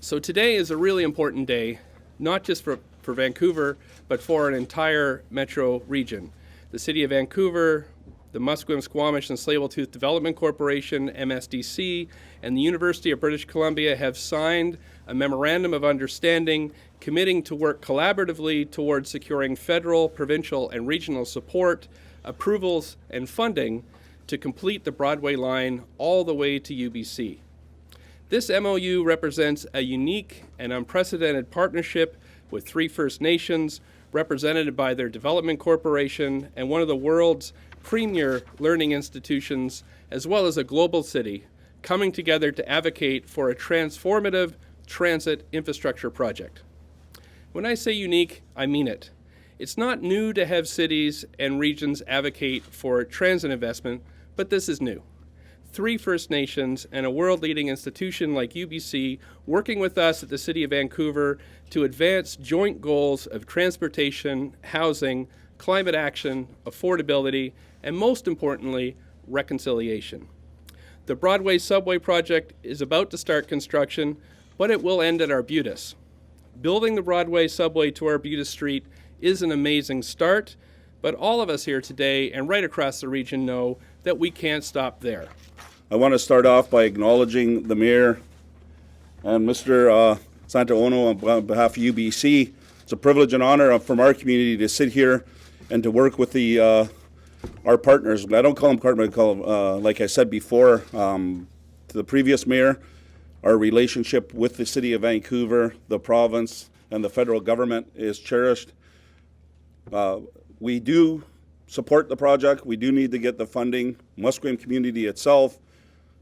So today is a really important day, not just for Vancouver, but for an entire metro region. The City of Vancouver, the Musqueam, Squamish and Tsleil-Waututh Development Corporation, MSDC, and the University of British Columbia have signed a memorandum of understanding committing to work collaboratively towards securing federal, provincial, and regional support, approvals, and funding to complete the Broadway line all the way to UBC. This MOU represents a unique and unprecedented partnership with 3 First Nations, represented by their development corporation and one of the world's premier learning institutions, as well as a global city, coming together to advocate for a transformative transit infrastructure project. When I say unique, I mean it. It's not new to have cities and regions advocate for transit investment, but this is new. 3 First Nations and a world-leading institution like UBC working with us at the City of Vancouver to advance joint goals of transportation, housing, climate action, affordability, and most importantly, reconciliation. The Broadway subway project is about to start construction, but it will end at Arbutus. Building the Broadway subway to Arbutus Street is an amazing start, but all of us here today and right across the region know that we can't stop there. I want to start off by acknowledging the Mayor and Mr. SANTAJ.ONO on behalf of UBC. It's a privilege and honor from our community to sit here and to work with our partners. I don't call them partners, I call them, like I said before, to the previous mayor, our relationship with the City of Vancouver, the province, and the federal government is cherished. We do support the project. We do need to get the funding. Musqueam community itself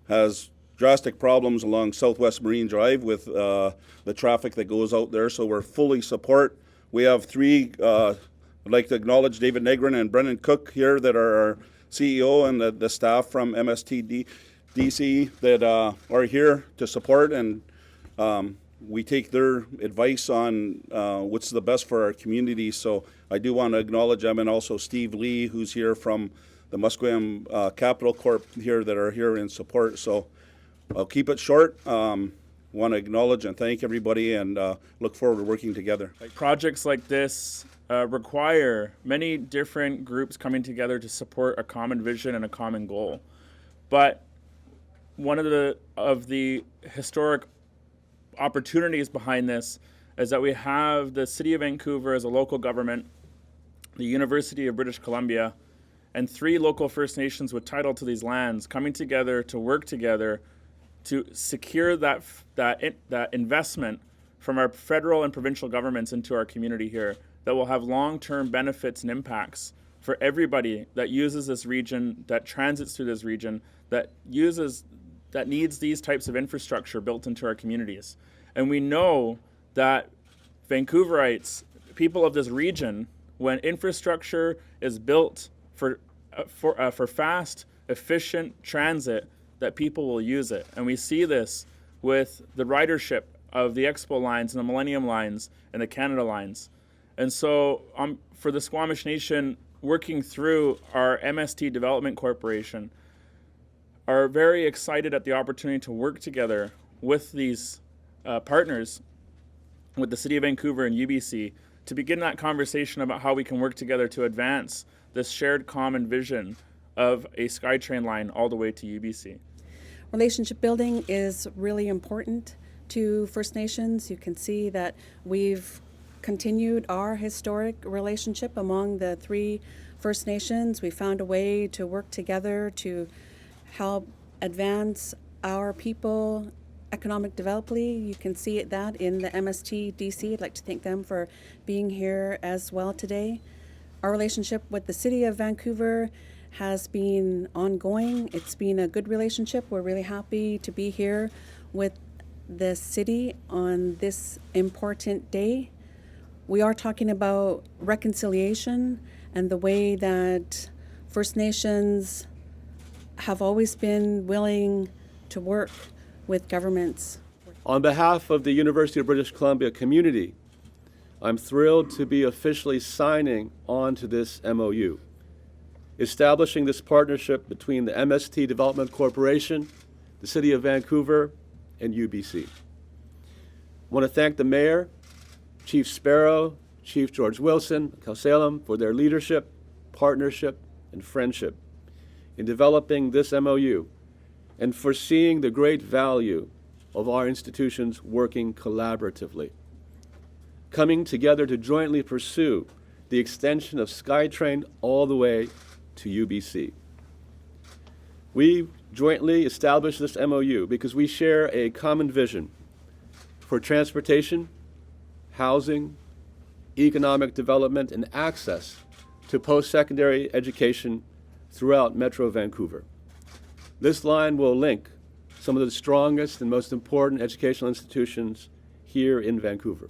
has drastic problems along Southwest Marine Drive with the traffic that goes out there, so we're fully support. We have 3, I'd like to acknowledge David Negrin and Brendan Cook here that are our CEO and the staff from MSDC that are here to support, and we take their advice on what's the best for our community. So I do want to acknowledge them, and also Steve Lee, who's here from the Musqueam Capital Corp here that are here in support. So I'll keep it short. Want to acknowledge and thank everybody, and look forward to working together. Projects like this require many different groups coming together to support a common vision and a common goal. But one of the historic opportunities behind this is that we have the City of Vancouver as a local government, the University of British Columbia, and 3 local First Nations with title to these lands coming together to work together to secure that investment from our federal and provincial governments into our community here that will have long-term benefits and impacts for everybody that uses this region, that transits through this region, that needs these types of infrastructure built into our communities. And we know that Vancouverites, people of this region, when infrastructure is built for fast, efficient transit, that people will use it. And we see this with the ridership of the Expo lines and the Millennium lines and the Canada lines. And so for the Squamish Nation, working through our MST Development Corporation, are very excited at the opportunity to work together with these partners, with the City of Vancouver and UBC, to begin that conversation about how we can work together to advance this shared common vision of a SkyTrain line all the way to UBC. Relationship building is really important to First Nations. You can see that we've continued our historic relationship among the 3 First Nations. We found a way to work together to help advance our people economic development. You can see that in the MSTDC. I'd like to thank them for being here as well today. Our relationship with the City of Vancouver has been ongoing. It's been a good relationship. We're really happy to be here with the city on this important day. We are talking about reconciliation and the way that First Nations have always been willing to work with governments. On behalf of the University of British Columbia community, I'm thrilled to be officially signing on to this MOU, establishing this partnership between the MST Development Corporation, the City of Vancouver, and UBC. I want to thank the Mayor, Chief SPARROW, Chief George Wilson, Salem for their leadership, partnership, and friendship in developing this MOU and for seeing the great value of our institutions working collaboratively, coming together to jointly pursue the extension of SkyTrain all the way to UBC. We jointly established this MOU because we share a common vision for transportation, housing, economic development, and access to post-secondary education throughout Metro Vancouver. This line will link some of the strongest and most important educational institutions here in Vancouver.